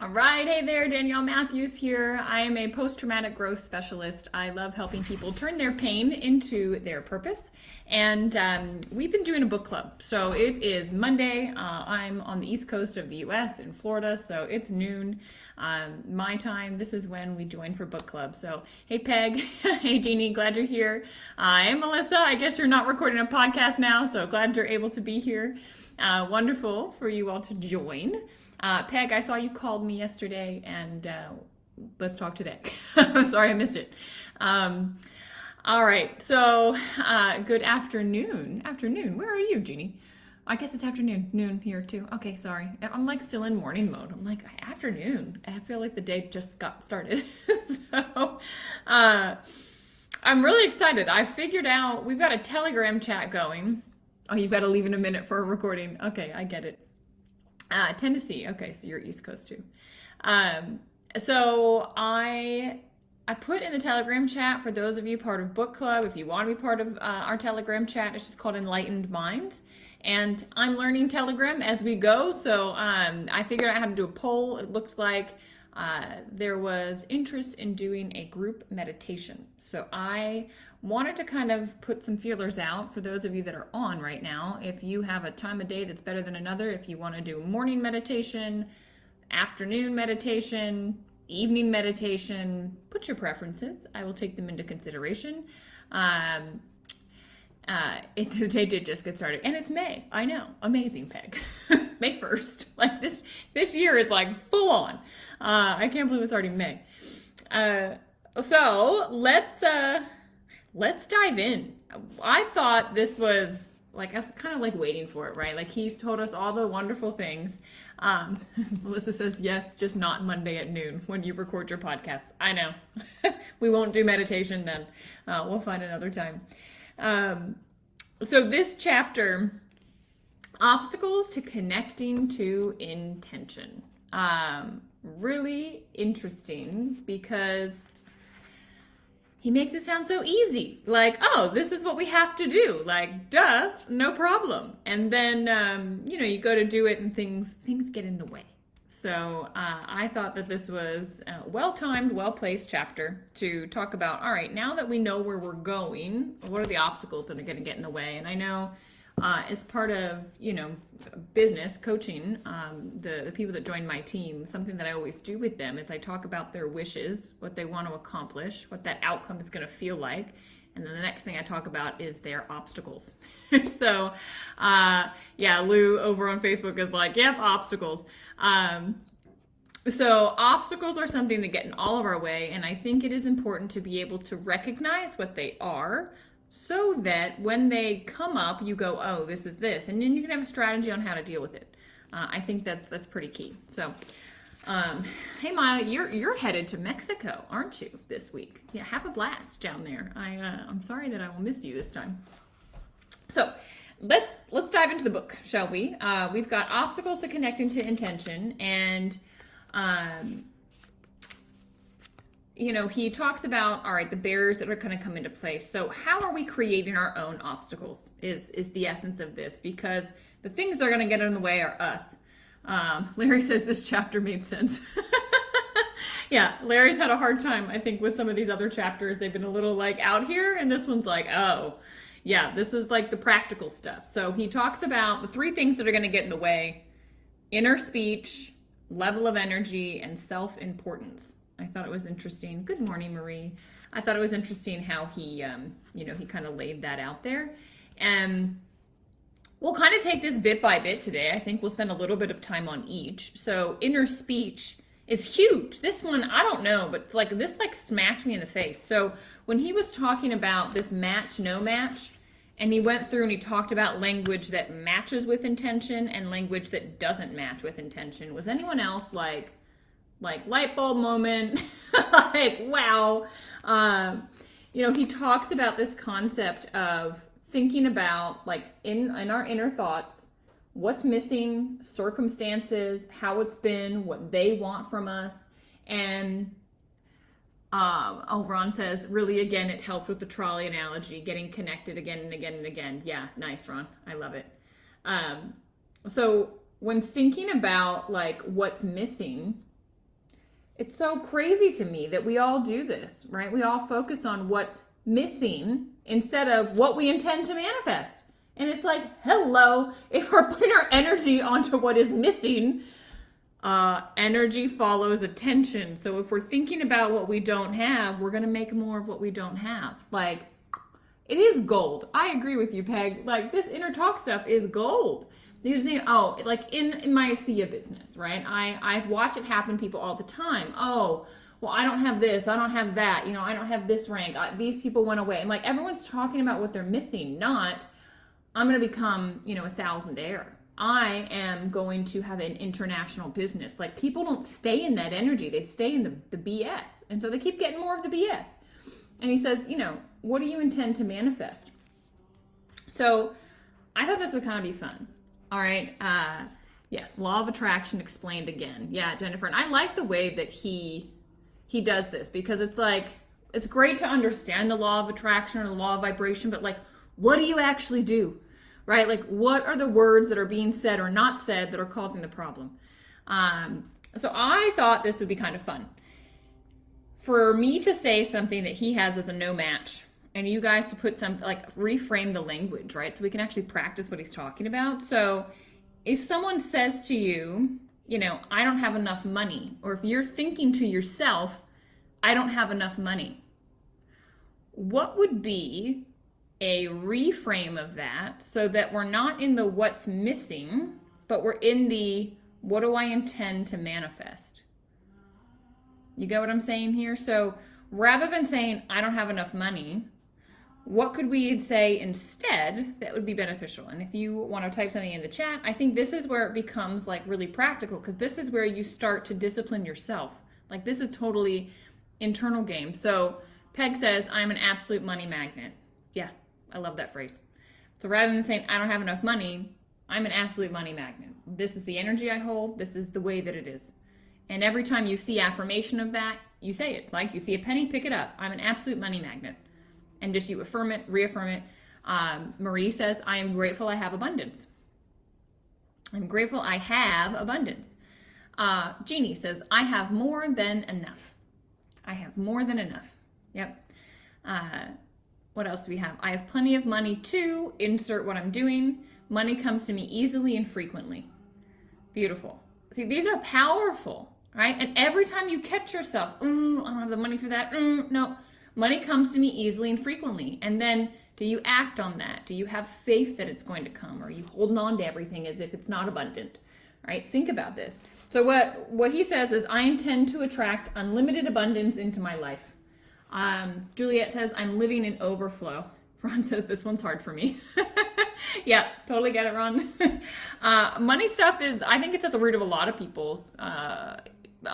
All right, hey there, Danielle Matthews here. I am a post-traumatic growth specialist. I love helping people turn their pain into their purpose. And we've been doing a book club. So it is Monday. I'm on the East Coast of the US in Florida, so it's noon my time. This is when we join for book club. So hey, Peg. Hey, Jeannie. Glad you're here. I'm Melissa. I guess you're not recording a podcast now, so glad you're able to be here. Wonderful for you all to join. Peg, I saw you called me yesterday, and let's talk today. I'm sorry I missed it. All right, so good afternoon. Afternoon. Where are you, Jeannie? I guess it's afternoon. Noon here too. Okay, sorry. I'm like still in morning mode. I'm like, afternoon. I feel like the day just got started. So I'm really excited. I figured out we've got a Telegram chat going. Oh, you've got to leave in a minute for a recording. Okay, I get it. Tennessee. Okay, so you're East Coast too. So I put in the Telegram chat for those of you part of book club. If you want to be part of our Telegram chat, it's just called Enlightened Minds. And I'm learning Telegram as we go. So I figured out how to do a poll. It looked like there was interest in doing a group meditation. So I wanted to kind of put some feelers out for those of you that are on right now. If you have a time of day that's better than another, if you want to do morning meditation, afternoon meditation, evening meditation, put your preferences. I will take them into consideration. The day did just get started, and it's May. I know, amazing, Peg. May 1st. Like this year is like full on. I can't believe it's already May. So let's dive in. I thought this was like, I was kind of like waiting for it, right? Like he's told us all the wonderful things. Melissa says, yes, just not Monday at noon when you record your podcasts. I know. We won't do meditation then. We'll find another time. So this chapter, obstacles to connecting to intention. Really interesting because he makes it sound so easy. Like, oh, this is what we have to do. Like, duh, no problem. And then, you go to do it and things get in the way. So I thought that this was a well-timed, well-placed chapter to talk about, all right, now that we know where we're going, what are the obstacles that are going to get in the way? And I know as part of, business coaching, the people that join my team, something that I always do with them is I talk about their wishes, what they want to accomplish, what that outcome is going to feel like. And then the next thing I talk about is their obstacles. So, Lou over on Facebook is like, yep, obstacles. So obstacles are something that get in all of our way. And I think it is important to be able to recognize what they are so that when they come up, you go, oh, this is this. And then you can have a strategy on how to deal with it. I think that's pretty key. So, hey Maya, you're headed to Mexico, aren't you, this week? Yeah, have a blast down there. I'm sorry that I will miss you this time. So let's dive into the book, shall we? We've got obstacles to connecting to intention, and he talks about, all right, the barriers that are going to come into place. So how are we creating our own obstacles is the essence of this, because the things that are going to get in the way are us. Larry says this chapter made sense. Yeah, Larry's had a hard time, I think, with some of these other chapters. They've been a little like out here, and this one's like, oh, yeah, this is like the practical stuff. So he talks about the 3 things that are going to get in the way: inner speech, level of energy, and self-importance. I thought it was interesting. Good morning, Marie. I thought it was interesting how he, he kind of laid that out there. And we'll kind of take this bit by bit today. I think we'll spend a little bit of time on each. So inner speech is huge. This one, I don't know, but this smacked me in the face. So when he was talking about this match, no match, and he went through and he talked about language that matches with intention and language that doesn't match with intention. Was anyone else like light bulb moment? Like, wow. He talks about this concept of thinking about, like, in our inner thoughts, what's missing, circumstances, how it's been, what they want from us. And Ron says, really, again, it helped with the trolley analogy, getting connected again and again and again. Yeah, nice, Ron. I love it. So when thinking about like what's missing, It's so crazy to me that we all do this, right? We all focus on what's missing instead of what we intend to manifest. And it's like, hello, if we're putting our energy onto what is missing, energy follows attention. So if we're thinking about what we don't have, we're going to make more of what we don't have. Like, it is gold. I agree with you, Peg. Like, this inner talk stuff is gold. You just need, like in my ASEA business, right? I watch it happen to people all the time. Oh, well, I don't have this, I don't have that, I don't have this rank, these people went away. And like, everyone's talking about what they're missing, not, I'm going to become, a thousandaire. I am going to have an international business. Like, people don't stay in that energy. They stay in the BS. And so they keep getting more of the BS. And he says, what do you intend to manifest? So I thought this would kind of be fun. All right. Yes. Law of attraction explained again. Yeah, Jennifer. And I like the way that he does this, because it's like, it's great to understand the law of attraction or the law of vibration, but like, what do you actually do? Right? Like, what are the words that are being said or not said that are causing the problem? So I thought this would be kind of fun for me to say something that he has as a no match, and you guys to put some, like, reframe the language, right? So we can actually practice what he's talking about. So if someone says to you, I don't have enough money, or if you're thinking to yourself, I don't have enough money, what would be a reframe of that so that we're not in the what's missing, but we're in the what do I intend to manifest? You get what I'm saying here? So rather than saying I don't have enough money, what could we say instead that would be beneficial? And if you want to type something in the chat, I think this is where it becomes like really practical, because this is where you start to discipline yourself. Like, this is totally internal game. So Peg says, I'm an absolute money magnet. Yeah, I love that phrase. So rather than saying I don't have enough money, I'm an absolute money magnet. This is the energy I hold. This is the way that it is. And every time you see affirmation of that, you say it. Like, you see a penny, pick it up. I'm an absolute money magnet. And just you affirm it, reaffirm it. Marie says, I am grateful I have abundance. I'm grateful I have abundance. Jeannie says, I have more than enough. I have more than enough. Yep. What else do we have? I have plenty of money to insert what I'm doing. Money comes to me easily and frequently. Beautiful. See, these are powerful, right? And every time you catch yourself, I don't have the money for that. No, money comes to me easily and frequently. And then do you act on that? Do you have faith that it's going to come? Or are you holding on to everything as if it's not abundant, right? Think about this. So what he says is, I intend to attract unlimited abundance into my life. Juliet says, I'm living in overflow. Ron says, this one's hard for me. Yeah, totally get it, Ron. Money stuff is, I think it's at the root of a lot of people's, a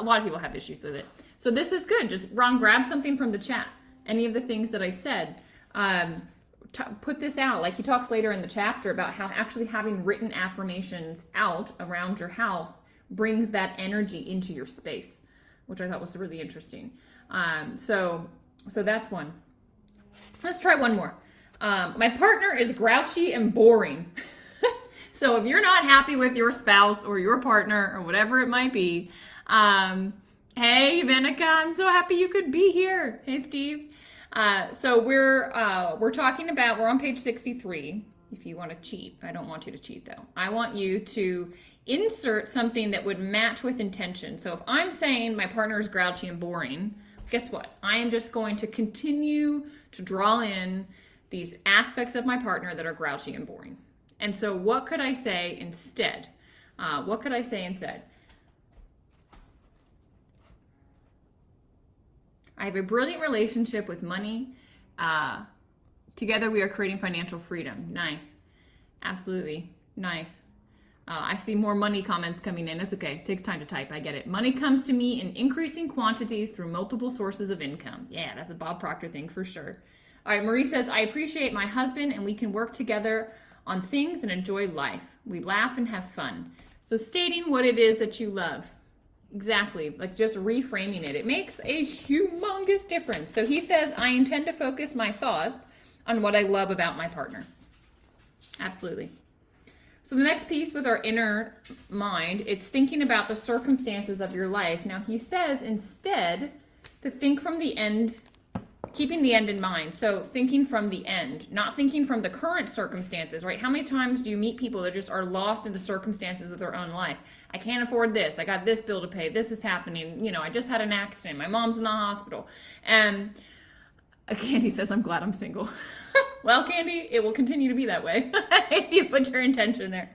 lot of people have issues with it. So this is good. Just, Ron, grab something from the chat. Any of the things that I said, put this out. Like, he talks later in the chapter about how actually having written affirmations out around your house brings that energy into your space, which I thought was really interesting. So that's one. Let's try one more. My partner is grouchy and boring. So if you're not happy with your spouse or your partner or whatever it might be, hey, Venica, I'm so happy you could be here. Hey, Steve. So we're talking about, we're on page 63. If you want to cheat, I don't want you to cheat though. I want you to insert something that would match with intention. So if I'm saying my partner is grouchy and boring, guess what? I am just going to continue to draw in these aspects of my partner that are grouchy and boring. And so what could I say instead? What could I say instead? I have a brilliant relationship with money. Together we are creating financial freedom. Nice. Absolutely. Nice. I see more money comments coming in. It's okay. It takes time to type. I get it. Money comes to me in increasing quantities through multiple sources of income. Yeah, that's a Bob Proctor thing for sure. All right, Marie says, I appreciate my husband and we can work together on things and enjoy life. We laugh and have fun. So stating what it is that you love. Exactly. Like, just reframing it. It makes a humongous difference. So he says, I intend to focus my thoughts on what I love about my partner. Absolutely. So the next piece with our inner mind, it's thinking about the circumstances of your life. Now he says instead to think from the end, keeping the end in mind. So thinking from the end, not thinking from the current circumstances, right? How many times do you meet people that just are lost in the circumstances of their own life? I can't afford this. I got this bill to pay. This is happening. You know, I just had an accident. My mom's in the hospital. And Candy says, I'm glad I'm single. Well, Candy, it will continue to be that way if you put your intention there.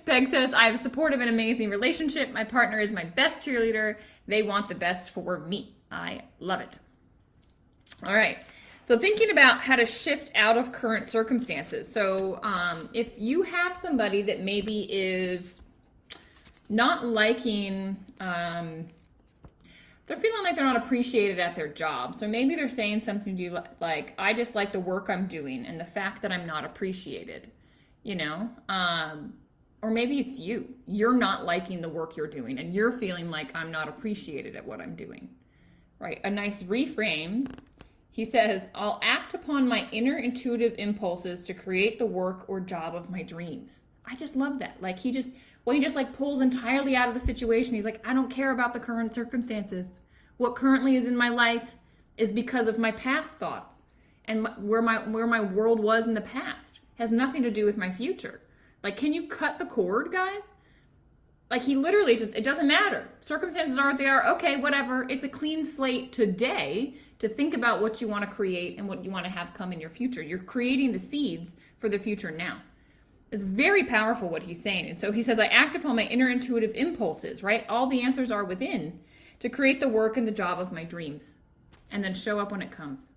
Peg says, I have a supportive and amazing relationship. My partner is my best cheerleader. They want the best for me. I love it. All right. So thinking about how to shift out of current circumstances. So if you have somebody that maybe is not liking, they're feeling like they're not appreciated at their job. So maybe they're saying something to you like, I just like the work I'm doing and the fact that I'm not appreciated, you know? Or maybe it's you. You're not liking the work you're doing and you're feeling like I'm not appreciated at what I'm doing, right? A nice reframe. He says, I'll act upon my inner intuitive impulses to create the work or job of my dreams. I just love that. Like he just like pulls entirely out of the situation. He's like, I don't care about the current circumstances. What currently is in my life is because of my past thoughts and where my world was in the past. Has nothing to do with my future. Like, can you cut the cord, guys? Like he literally just, it doesn't matter. Circumstances are what they are. Okay, whatever. It's a clean slate today to think about what you want to create and what you want to have come in your future. You're creating the seeds for the future now. It's very powerful what he's saying. And so he says, I act upon my inner intuitive impulses, right? All the answers are within to create the work and the job of my dreams and then show up when it comes.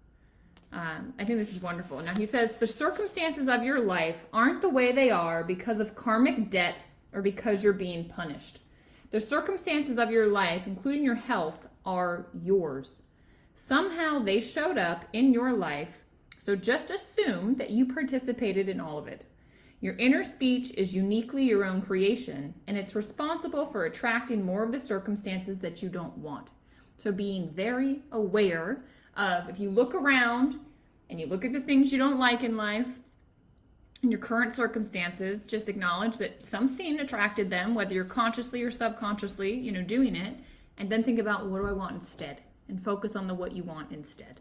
I think this is wonderful. Now he says, the circumstances of your life aren't the way they are because of karmic debt or because you're being punished. The circumstances of your life, including your health, are yours. Somehow they showed up in your life, so just assume that you participated in all of it. Your inner speech is uniquely your own creation, and it's responsible for attracting more of the circumstances that you don't want. So being very aware of, if you look around and you look at the things you don't like in life, in your current circumstances, just acknowledge that something attracted them, whether you're consciously or subconsciously, you know, doing it, and then think about, what do I want instead? And focus on what you want instead,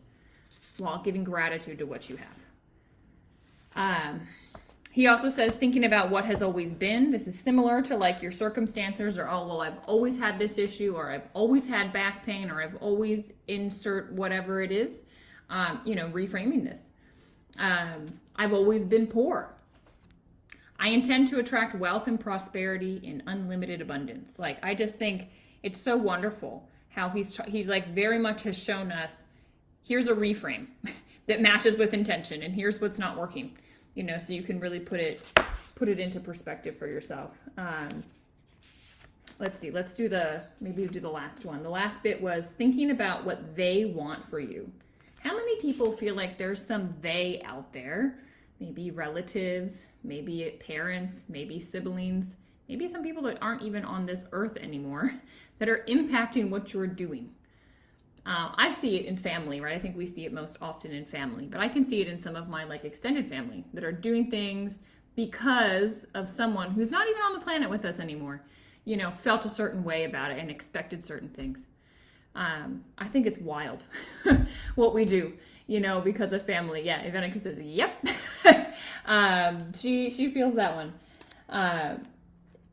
while giving gratitude to what you have. He also says, thinking about what has always been. This is similar to like your circumstances or, oh, well, I've always had this issue, or I've always had back pain, or I've always insert whatever it is, reframing this. I've always been poor. I intend to attract wealth and prosperity in unlimited abundance. Like, I just think it's so wonderful how he's like very much has shown us, here's a reframe that matches with intention, and here's what's not working. You know, so you can really put it into perspective for yourself. Let's see, maybe we'll do the last one. The last bit was thinking about what they want for you. How many people feel like there's some they out there? Maybe relatives, maybe parents, maybe siblings, maybe some people that aren't even on this earth anymore that are impacting what you're doing. I see it in family, right? I think we see it most often in family, but I can see it in some of my like extended family that are doing things because of someone who's not even on the planet with us anymore, you know, felt a certain way about it and expected certain things. I think it's wild what we do, you know, because of family. Yeah, Ivanica says, yep. She feels that one.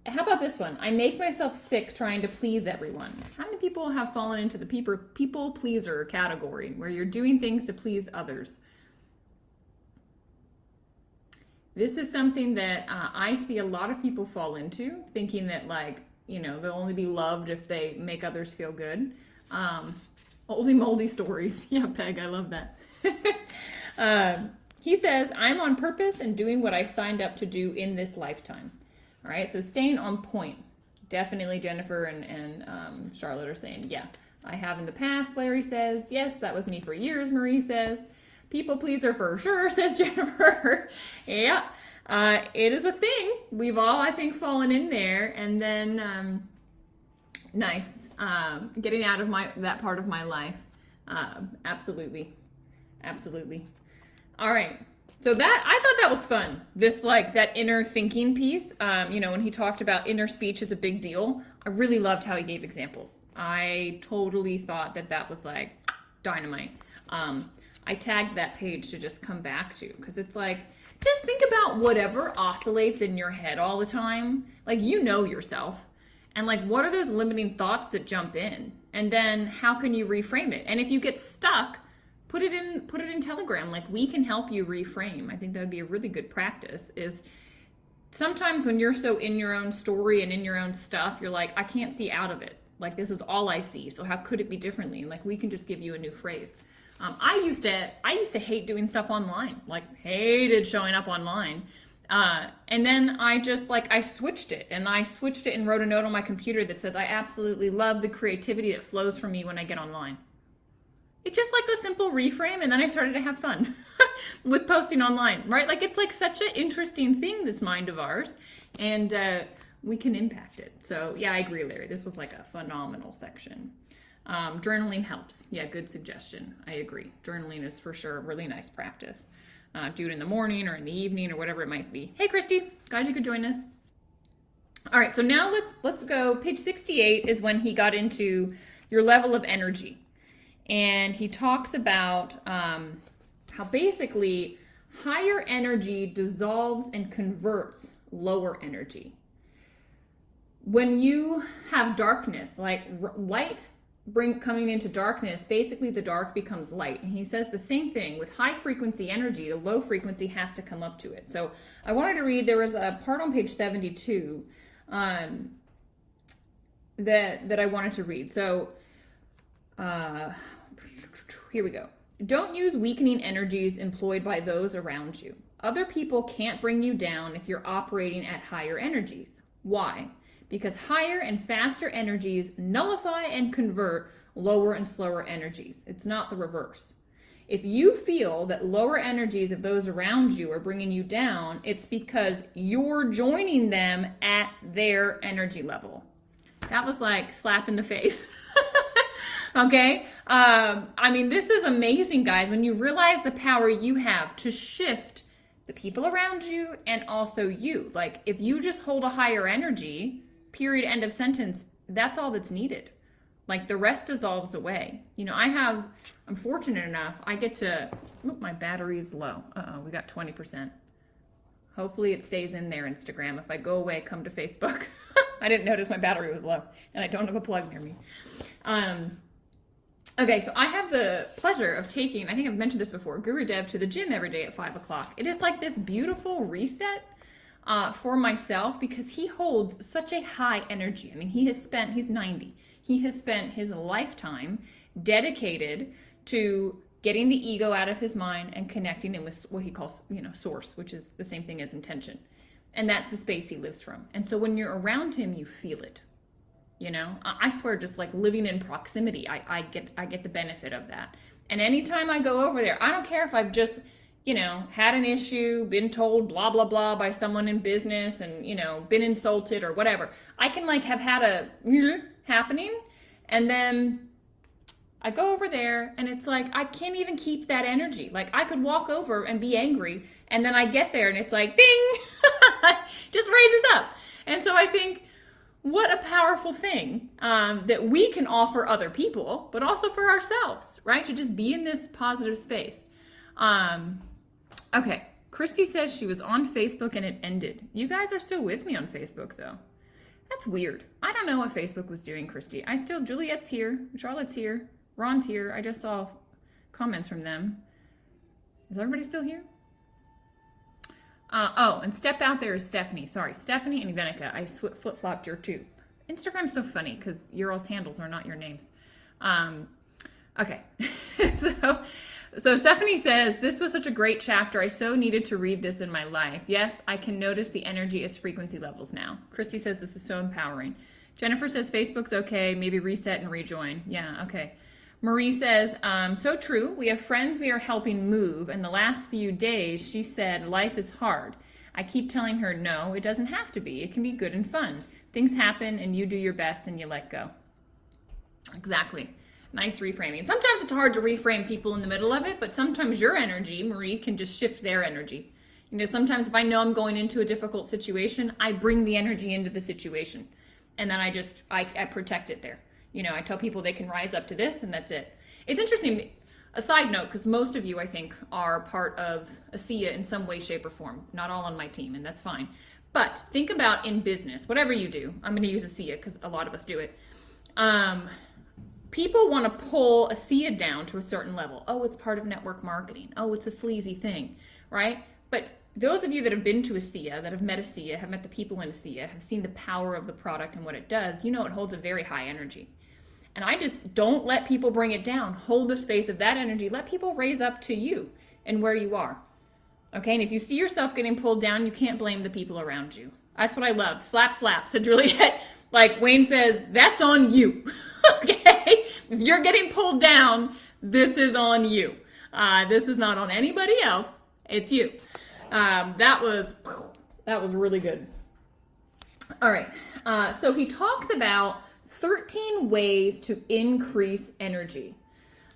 How about this one? I make myself sick trying to please everyone. How many people have fallen into the people pleaser category where you're doing things to please others? This is something that I see a lot of people fall into, thinking that, like, you know, they'll only be loved if they make others feel good. Oldie moldy stories. Yeah, Peg, I love that. He says, I'm on purpose and doing what I signed up to do in this lifetime. All right, so staying on point. Definitely Jennifer and Charlotte are saying, yeah, I have in the past, Larry says. Yes, that was me for years, Marie says. People pleaser for sure, says Jennifer. Yeah, it is a thing. We've all, I think, fallen in there. And then, nice, getting out of that part of my life. Absolutely. Absolutely. All right. So that, I thought that was fun. This, like, that inner thinking piece, when he talked about inner speech is a big deal, I really loved how he gave examples. I totally thought that was like dynamite. I tagged that page to just come back to, because it's like, just think about whatever oscillates in your head all the time. Like, you know yourself. And like, what are those limiting thoughts that jump in? And then how can you reframe it? And if you get stuck, put it in Telegram. Like, we can help you reframe. I think that would be a really good practice. Is sometimes when you're so in your own story and in your own stuff, you're like, I can't see out of it. Like, this is all I see. So how could it be differently? And like, we can just give you a new phrase. I used to hate doing stuff online, like hated showing up online. And then I switched it and wrote a note on my computer that says, I absolutely love the creativity that flows from me when I get online. It's just like a simple reframe. And then I started to have fun with posting online, right? Like, it's like such an interesting thing, this mind of ours, and we can impact it. So yeah, I agree, Larry. This was like a phenomenal section. Journaling helps. Yeah, good suggestion. I agree. Journaling is for sure a really nice practice. Do it in the morning or in the evening or whatever it might be. Hey, Christy, glad you could join us. All right, so now let's go. Page 68 is when he got into your level of energy. And he talks about how basically higher energy dissolves and converts lower energy. When you have darkness, like light coming into darkness, basically the dark becomes light. And he says the same thing with high frequency energy, the low frequency has to come up to it. So I wanted to read, there was a part on page 72 that I wanted to read. So here we go. Don't use weakening energies employed by those around you. Other people can't bring you down if you're operating at higher energies. Why? Because higher and faster energies nullify and convert lower and slower energies. It's not the reverse. If you feel that lower energies of those around you are bringing you down, it's because you're joining them at their energy level. That was like slap in the face. Okay? This is amazing, guys, when you realize the power you have to shift the people around you and also you. Like, if you just hold a higher energy, period, end of sentence, that's all that's needed. Like, the rest dissolves away. I'm fortunate enough, I get to, my battery's low. We got 20%. Hopefully it stays in there, Instagram. If I go away, come to Facebook. I didn't notice my battery was low, and I don't have a plug near me. Okay, so I have the pleasure of taking, I think I've mentioned this before, Guru Dev to the gym every day at 5 o'clock. It is like this beautiful reset for myself, because he holds such a high energy. He's 90. He has spent his lifetime dedicated to getting the ego out of his mind and connecting it with what he calls, source, which is the same thing as intention. And that's the space he lives from. And so when you're around him, you feel it. I swear, just like living in proximity, I get the benefit of that. And anytime I go over there, I don't care if I've just, had an issue, been told blah, blah, blah by someone in business and, been insulted or whatever. I can like have had a happening, and then I go over there and it's like, I can't even keep that energy. Like, I could walk over and be angry, and then I get there and it's like, ding, just raises up. And so I think, what a powerful thing that we can offer other people, but also for ourselves, right? To just be in this positive space. Okay, Christy says she was on Facebook and it ended. You guys are still with me on Facebook, though. That's weird. I don't know what Facebook was doing, Christy. Juliet's here, Charlotte's here, Ron's here. I just saw comments from them. Is everybody still here? And step out there is Stephanie. Sorry, Stephanie and Ivenica. I flip-flopped your two. Instagram's so funny because your all's handles are not your names. Okay. So Stephanie says, this was such a great chapter. I so needed to read this in my life. Yes, I can notice the energy, its frequency levels now. Christy says this is so empowering. Jennifer says Facebook's okay. Maybe reset and rejoin. Yeah, okay. Marie says, so true. We have friends we are helping move, and the last few days she said life is hard. I keep telling her, no, it doesn't have to be. It can be good and fun. Things happen and you do your best and you let go. Exactly. Nice reframing. Sometimes it's hard to reframe people in the middle of it, but sometimes your energy, Marie, can just shift their energy. You know, sometimes if I know I'm going into a difficult situation, I bring the energy into the situation. And then I protect it there. You know, I tell people they can rise up to this, and that's it. It's interesting, a side note, because most of you, I think, are part of ASEA in some way, shape, or form. Not all on my team, and that's fine. But think about in business, whatever you do. I'm going to use ASEA because a lot of us do it. People want to pull ASEA down to a certain level. Oh, it's part of network marketing. Oh, it's a sleazy thing, right? But those of you that have been to ASEA, that have met ASEA, have met the people in ASEA, have seen the power of the product and what it does, you know it holds a very high energy. And I just don't let people bring it down. Hold the space of that energy. Let people raise up to you and where you are. Okay, and if you see yourself getting pulled down, you can't blame the people around you. That's what I love. Slap, slap. Said Juliet, like Wayne says, that's on you. Okay, if you're getting pulled down, this is on you. This is not on anybody else. It's you. That was really good. All right. So he talks about 13 ways to increase energy.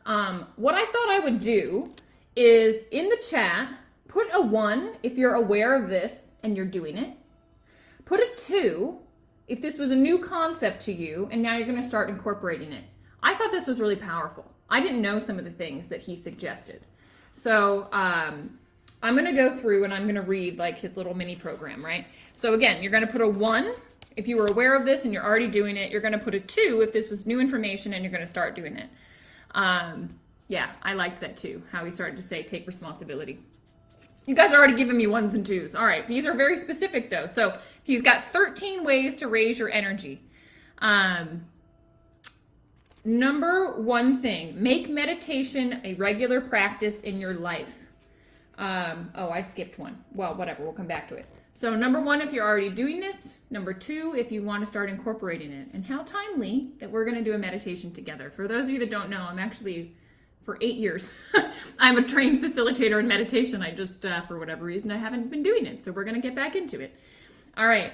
What I thought I would do is in the chat, put a 1 if you're aware of this and you're doing it. Put a 2 if this was a new concept to you and now you're going to start incorporating it. I thought this was really powerful. I didn't know some of the things that he suggested. So I'm going to go through and I'm going to read like his little mini program, right? So again, you're going to put a 1 if you were aware of this and you're already doing it. You're going to put a 2 if this was new information and you're going to start doing it. Yeah, I liked that too, how he started to say take responsibility. You guys are already giving me 1s and 2s. All right, these are very specific though. So he's got 13 ways to raise your energy. Number 1 thing, make meditation a regular practice in your life. Oh, I skipped 1. Well, whatever, we'll come back to it. So number 1, if you're already doing this. Number 2, if you want to start incorporating it. And how timely that we're going to do a meditation together. For those of you that don't know, I'm actually, for 8 years, I'm a trained facilitator in meditation. I just, for whatever reason, I haven't been doing it. So we're going to get back into it. All right.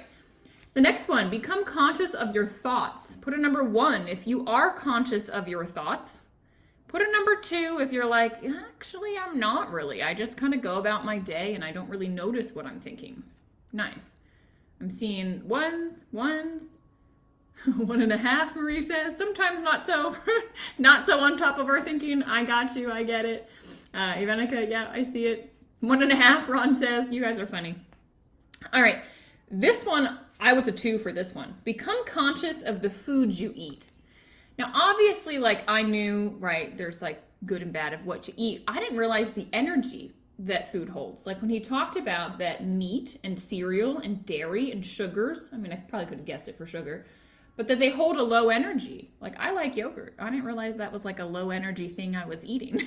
The next one, become conscious of your thoughts. Put a number 1 if you are conscious of your thoughts. Put a number 2 if you're like, actually, I'm not really. I just kind of go about my day and I don't really notice what I'm thinking. Nice. I'm seeing 1s, 1.5, Marie says. Sometimes not so, not so on top of our thinking. I got you, I get it. Ivanica, yeah, I see it. 1.5, Ron says. You guys are funny. All right, this one, I was a 2 for this one. Become conscious of the foods you eat. Now, obviously, like I knew, right, there's like good and bad of what to eat. I didn't realize the energy that food holds. Like when he talked about that meat and cereal and dairy and sugars, I mean, I probably could have guessed it for sugar, but that they hold a low energy. Like I like yogurt. I didn't realize that was like a low energy thing I was eating.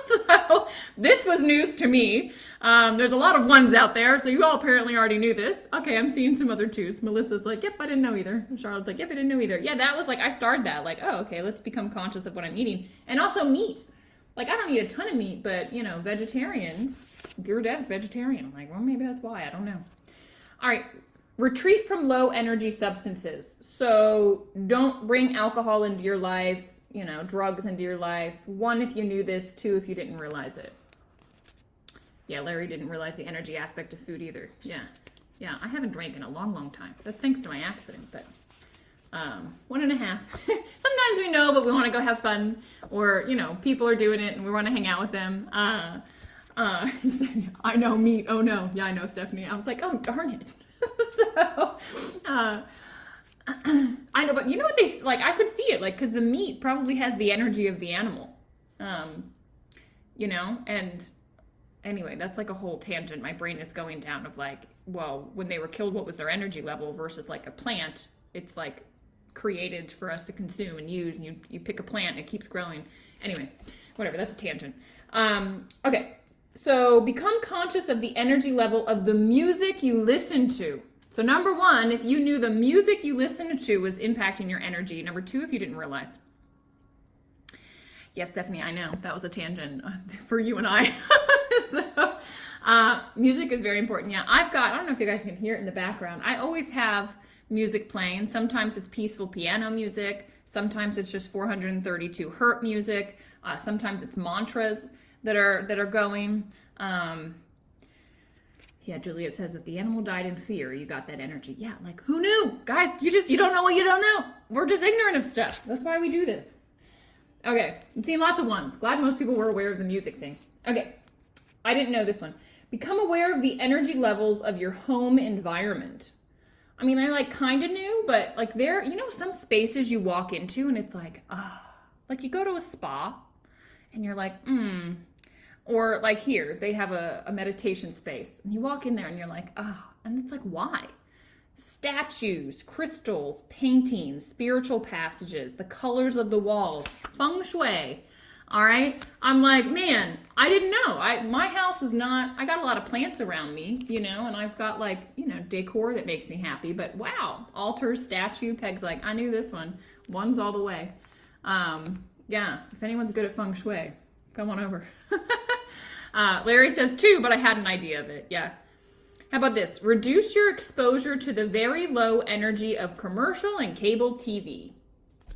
So this was news to me. There's a lot of 1s out there, so you all apparently already knew this. Okay, I'm seeing some other 2s. Melissa's like, yep, I didn't know either. And Charlotte's like, yep, I didn't know either. Yeah, that was like, I started that. Like, oh, okay, let's become conscious of what I'm eating. And also meat. Like, I don't eat a ton of meat, but, you know, vegetarian. Gurdev's vegetarian. I'm like, well, maybe that's why. I don't know. All right. Retreat from low energy substances. So don't bring alcohol into your life, you know, drugs into your life. 1, if you knew this. 2, if you didn't realize it. Yeah, Larry didn't realize the energy aspect of food either. Yeah. Yeah, I haven't drank in a long, long time. That's thanks to my accident, but 1.5. Sometimes we know, but we want to go have fun, or, you know, people are doing it and we want to hang out with them. I know meat. Oh no. Yeah, I know, Stephanie. I was like, oh, darn it. So, I know, but you know what they, like, I could see it, like, because the meat probably has the energy of the animal, you know, and anyway, that's like a whole tangent. My brain is going down of like, well, when they were killed, what was their energy level versus like a plant? It's like created for us to consume and use, and you pick a plant and it keeps growing. Anyway, whatever, that's a tangent. Okay, so become conscious of the energy level of the music you listen to. So number 1, if you knew the music you listened to was impacting your energy. Number 2, if you didn't realize. Yes, Stephanie, I know. That was a tangent for you and I. So, music is very important. Yeah, I don't know if you guys can hear it in the background. I always have music playing. Sometimes it's peaceful piano music. Sometimes it's just 432 hertz music. Sometimes it's mantras that are going. Yeah, Juliet says that the animal died in fear. You got that energy. Yeah, like who knew? Guys, you don't know what you don't know. We're just ignorant of stuff. That's why we do this. Okay, I'm seeing lots of ones. Glad most people were aware of the music thing. Okay, I didn't know this one. Become aware of the energy levels of your home environment. I mean, I like kind of knew, but like there, some spaces you walk into and it's like, like you go to a spa and you're like, Or like here, they have a meditation space and you walk in there and you're like, and it's like, why? Statues, crystals, paintings, spiritual passages, the colors of the walls, feng shui. All right. I'm like, man, I didn't know. My house is not, I got a lot of plants around me, and I've got like, decor that makes me happy, but wow, altars, statue, pegs, like I knew this one. One's all the way. Yeah. If anyone's good at feng shui, come on over. Larry says 2, but I had an idea of it. Yeah. How about this? Reduce your exposure to the very low energy of commercial and cable TV.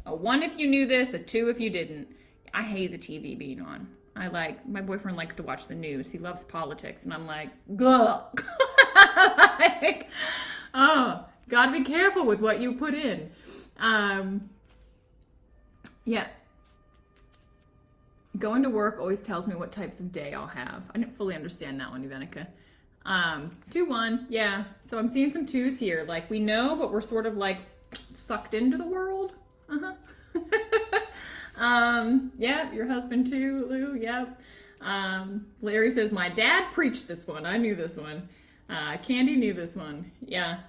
A 1 if you knew this, a 2 if you didn't. I hate the TV being on. My boyfriend likes to watch the news. He loves politics. And I'm like, gah. Like, gotta be careful with what you put in. Yeah. Going to work always tells me what types of day I'll have. I didn't fully understand that one, Ivenica. 2-1, yeah. So I'm seeing some 2s here. Like we know, but we're sort of like sucked into the world. Yeah, your husband too, Lou. Yep. Larry says my dad preached this one. I knew this one. Candy knew this one. Yeah.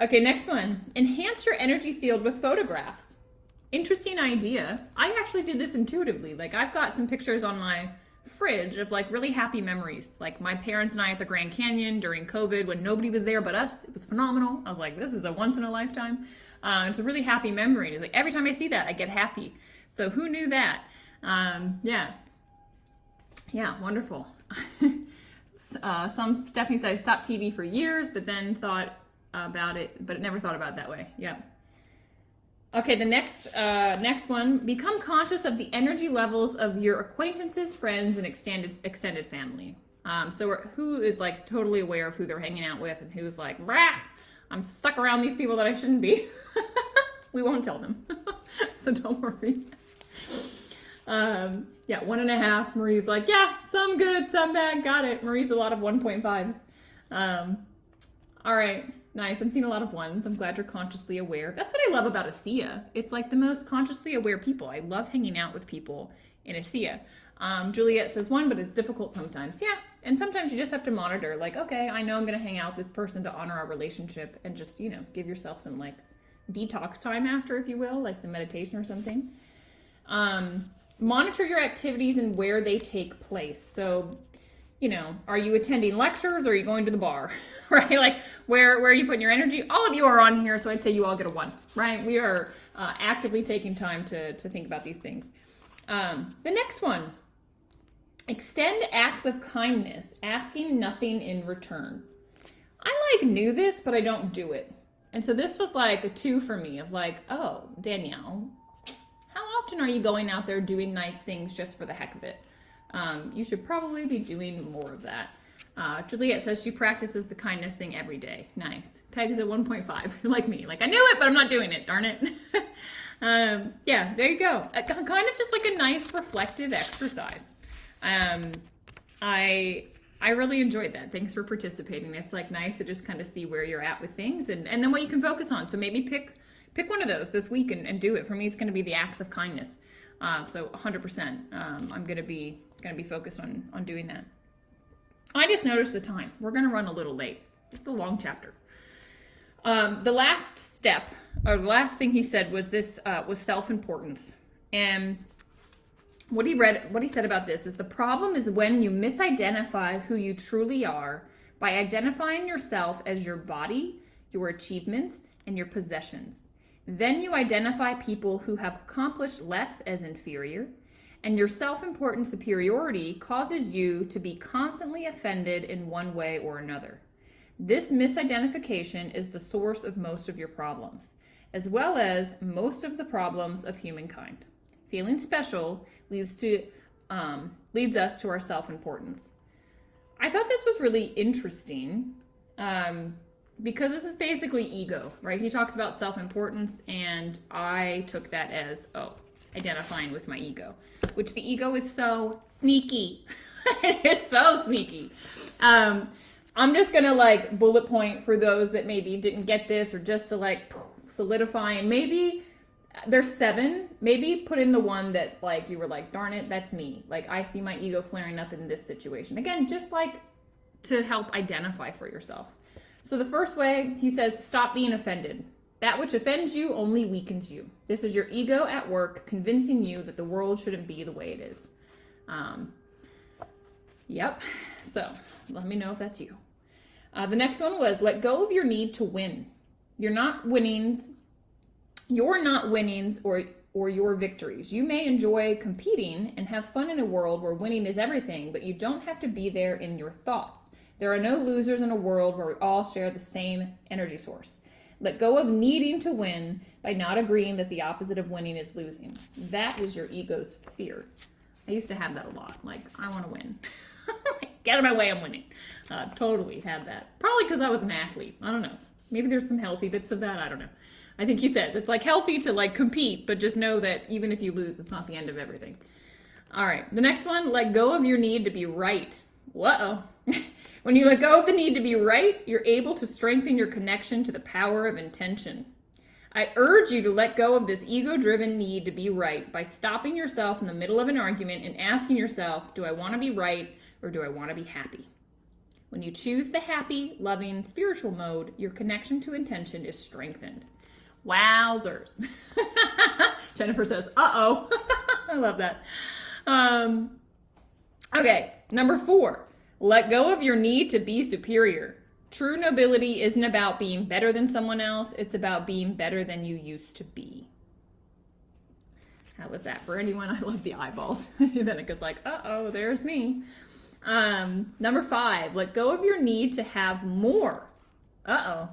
Okay, next one. Enhance your energy field with photographs. Interesting idea. I actually did this intuitively. Like I've got some pictures on my fridge of like really happy memories. Like my parents and I at the Grand Canyon during COVID when nobody was there but us. It was phenomenal. I was like, this is a once in a lifetime. It's a really happy memory. It's like every time I see that, I get happy. So who knew that? Yeah. Yeah, wonderful. Stephanie said I stopped TV for years, but then thought about it, but never thought about it that way. Yeah. Okay, the next one, become conscious of the energy levels of your acquaintances, friends, and extended family. So who is like totally aware of who they're hanging out with and who's like, brah, I'm stuck around these people that I shouldn't be. We won't tell them. So don't worry. Yeah, 1.5. Marie's like, yeah, some good, some bad, got it. Marie's a lot of 1.5s. All right. Nice. I'm seeing a lot of 1s. I'm glad you're consciously aware. That's what I love about ASEA. It's like the most consciously aware people. I love hanging out with people in ASEA. Juliet says 1, but it's difficult sometimes. Yeah. And sometimes you just have to monitor, like, okay, I know I'm going to hang out with this person to honor our relationship and just, give yourself some like detox time after, if you will, like the meditation or something. Monitor your activities and where they take place. So, are you attending lectures or are you going to the bar, right? Like where are you putting your energy? All of you are on here, so I'd say you all get a 1, right? We are actively taking time to think about these things. The next one, extend acts of kindness, asking nothing in return. I knew this, but I don't do it. And so this was like a 2 for me of like, oh, Danielle, how often are you going out there doing nice things just for the heck of it? You should probably be doing more of that. Juliet says she practices the kindness thing every day. Nice. Peg's at 1.5, like me. Like, I knew it, but I'm not doing it, darn it. Yeah, there you go. Kind of just like a nice reflective exercise. I really enjoyed that. Thanks for participating. It's like nice to just kind of see where you're at with things and then what you can focus on. So maybe pick one of those this week and do it. For me, it's going to be the acts of kindness. So 100%, I'm going to be focused on doing that. I just noticed the time. We're going to run a little late. It's a long chapter. The last step, or the last thing he said was this, was self-importance. And what he said about this is the problem is when you misidentify who you truly are by identifying yourself as your body, your achievements, and your possessions. Then you identify people who have accomplished less as inferior, and your self-important superiority causes you to be constantly offended in one way or another. This misidentification is the source of most of your problems, as well as most of the problems of humankind. Feeling special leads us to our self-importance. I thought this was really interesting because this is basically ego, right? He talks about self-importance, and I took that as, identifying with my ego, which the ego is so sneaky. It is so sneaky. I'm just gonna like bullet point for those that maybe didn't get this, or just to like solidify, and maybe there's 7, maybe put in the one that like you were like, darn it, that's me. Like I see my ego flaring up in this situation. Again, just like to help identify for yourself. So the first way, he says, stop being offended. That which offends you only weakens you. This is your ego at work convincing you that the world shouldn't be the way it is. Yep. So let me know if that's you. The next one was let go of your need to win. You're not winnings or your victories. You may enjoy competing and have fun in a world where winning is everything, but you don't have to be there in your thoughts. There are no losers in a world where we all share the same energy source. Let go of needing to win by not agreeing that the opposite of winning is losing. That is your ego's fear. I used to have that a lot. Like, I want to win. Get out of my way, I'm winning. Totally had that. Probably because I was an athlete. I don't know. Maybe there's some healthy bits of that. I don't know. I think he says it's like healthy to like compete, but just know that even if you lose, it's not the end of everything. All right. The next one, let go of your need to be right. Whoa. When you let go of the need to be right, you're able to strengthen your connection to the power of intention. I urge you to let go of this ego-driven need to be right by stopping yourself in the middle of an argument and asking yourself, do I want to be right or do I want to be happy? When you choose the happy, loving, spiritual mode, your connection to intention is strengthened. Wowzers. Jennifer says, uh-oh. I love that. Okay, number 4. Let go of your need to be superior. True nobility isn't about being better than someone else. It's about being better than you used to be. How was that for anyone? I love the eyeballs. Danica's like, uh-oh, there's me. Number 5, let go of your need to have more. Uh-oh.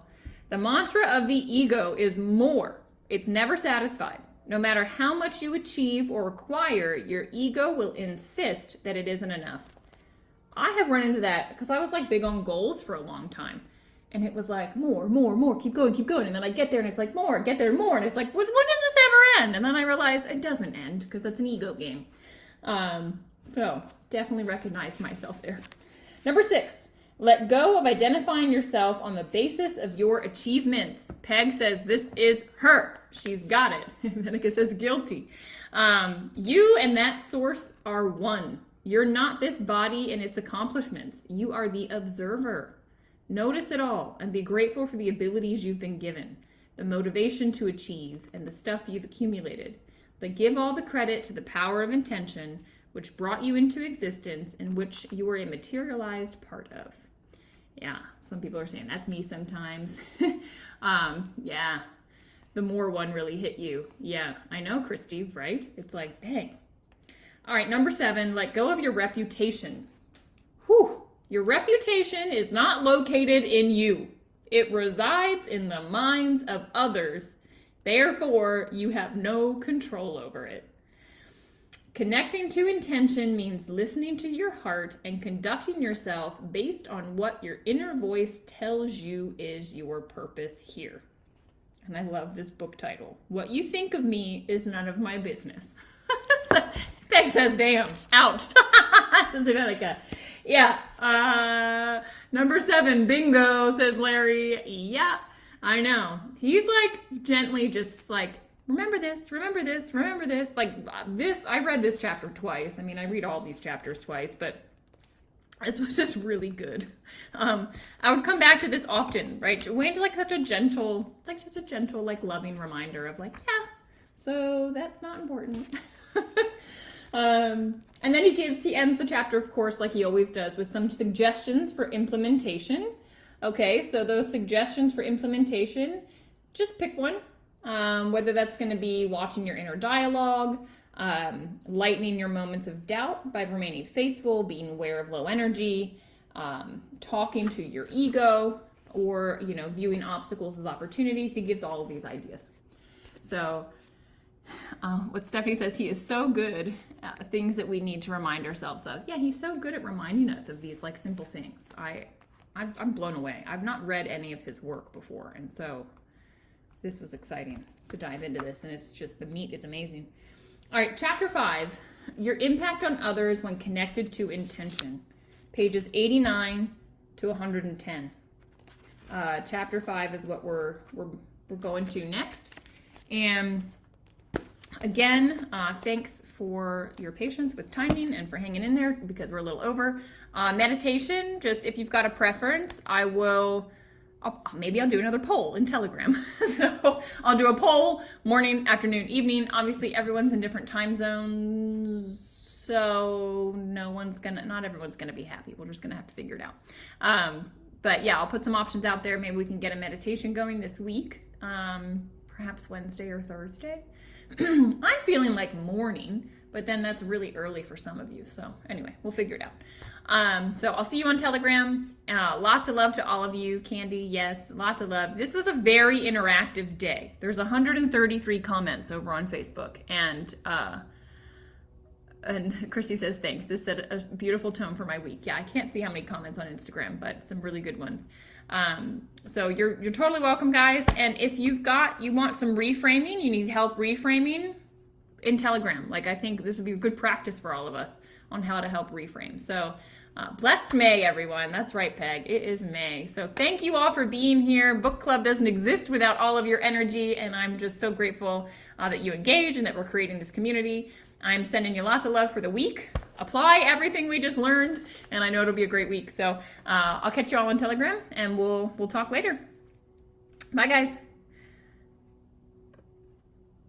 The mantra of the ego is more. It's never satisfied. No matter how much you achieve or acquire, your ego will insist that it isn't enough. I have run into that because I was like big on goals for a long time. And it was like, more, keep going. And then I get there and it's like, more, get there, more. And it's like, when does this ever end? And then I realize it doesn't end because that's an ego game. So definitely recognize myself there. Number 6, let go of identifying yourself on the basis of your achievements. Peg says this is her. She's got it. Danica says guilty. You and that source are one. You're not this body and its accomplishments. You are the observer. Notice it all and be grateful for the abilities you've been given, the motivation to achieve, and the stuff you've accumulated. But give all the credit to the power of intention, which brought you into existence and which you are a materialized part of. Yeah, some people are saying that's me sometimes. Yeah, the more one really hit you. Yeah, I know, Christy, right? It's like, dang. All right, number 7, let go of your reputation. Whew. Your reputation is not located in you. It resides in the minds of others. Therefore, you have no control over it. Connecting to intention means listening to your heart and conducting yourself based on what your inner voice tells you is your purpose here. And I love this book title. What you think of me is none of my business. Peg says, damn, ouch. Yeah. Number 7, bingo, says Larry. Yeah, I know. He's like gently just like, remember this. Like this, I read this chapter twice. I mean, I read all these chapters twice, but it was just really good. I would come back to this often, right? Wayne's like such a gentle, like loving reminder of like, yeah, so that's not important. And then he ends the chapter, of course, like he always does, with some suggestions for implementation. Okay, so those suggestions for implementation, just pick one. Whether that's going to be watching your inner dialogue, lightening your moments of doubt by remaining faithful, being aware of low energy, talking to your ego, or, you know, viewing obstacles as opportunities. He gives all of these ideas. So what Stephanie says, he is so good at things that we need to remind ourselves of. Yeah, he's so good at reminding us of these like simple things. I'm blown away. I've not read any of his work before, and so this was exciting to dive into this, and it's just, the meat is amazing. All right, chapter 5, your impact on others when connected to intention. Pages 89 to 110. Chapter 5 is what we're going to next. And again, thanks for your patience with timing and for hanging in there because we're a little over. Meditation, just if you've got a preference, maybe I'll do another poll in Telegram. So I'll do a poll, morning, afternoon, evening. Obviously, everyone's in different time zones, so not everyone's gonna be happy. We're just gonna have to figure it out. But yeah, I'll put some options out there. Maybe we can get a meditation going this week, perhaps Wednesday or Thursday. I'm feeling like morning, but then that's really early for some of you. So anyway, we'll figure it out. So I'll see you on Telegram. Lots of love to all of you. Candy, yes, lots of love. This was a very interactive day. There's 133 comments over on Facebook, and Christy says, thanks. This set a beautiful tone for my week. Yeah, I can't see how many comments on Instagram, but some really good ones. So you're totally welcome, guys. And if you want some reframing, you need help reframing, in Telegram. Like, I think this would be a good practice for all of us on how to help reframe. So blessed May, everyone. That's right, Peg. It is May. So thank you all for being here. Book club doesn't exist without all of your energy, and I'm just so grateful that you engage and that we're creating this community. I'm sending you lots of love for the week. Apply everything we just learned, and I know it'll be a great week. So I'll catch you all on Telegram, and we'll talk later. Bye, guys.